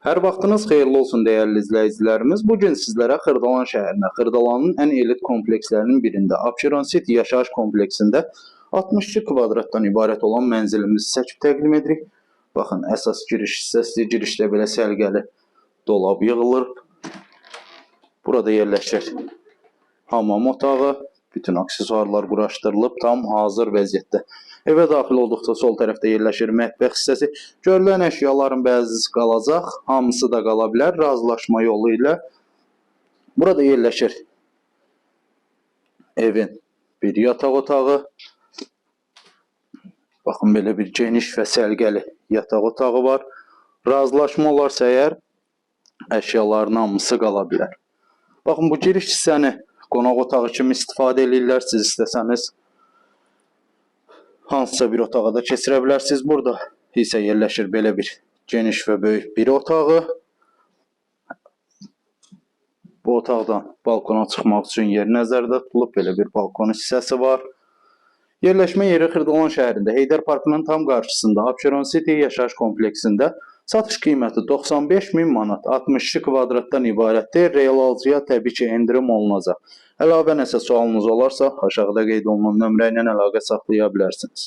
Hər vaxtınız xeyirli olsun dəyərli izləyicilərimiz. Bugün sizlərə Xırdalan şəhərinə, Xırdalanın ən elit komplekslərinin birində, Abşeron City yaşayış kompleksində 62 kvadratdan ibarət olan mənzilimizi çəkib təqdim edirik. Baxın, əsas giriş hissəsi, girişdə belə səliqəli dolab yığılır. Burada yerləşir hamam otağı, bütün aksesuarlar quraşdırılıb, tam hazır vəziyyətdə. Evə daxil olduqda sol tərəfdə yerləşir mətbəx hissəsi. Görülən əşyaların bəzisi qalacaq, hamısı da qala bilər razılaşma yolu ilə. Burada yerləşir evin bir yataq otağı. Baxın, belə bir geniş və səliqəli yataq otağı var. Razılaşma olarsa əgər əşyaların hamısı qala bilər. Baxın, bu giriş hissəni qonaq otağı kimi istifadə edirlər. Siz istəsəniz hansısa bir otağa da keçirə bilərsiniz. Burada isə yerləşir belə bir geniş və böyük bir otağı. Bu otaqdan balkona çıxmaq üçün yer nəzərdə tutulub. Belə bir balkon hissəsi var. Yerləşmə yeri Xırdalan şəhərində, Heydər Parkının tam qarşısında, Abşeron City yaşayış kompleksində. Satış qiyməti 95.000 manat, 62 kvadratdan ibarətdir. Real alıcıya təbii ki, endirim olunacaq. Əlavə nəsə sualınız olarsa, aşağıda qeyd olunan nömrə ilə əlaqə saxlaya bilərsiniz.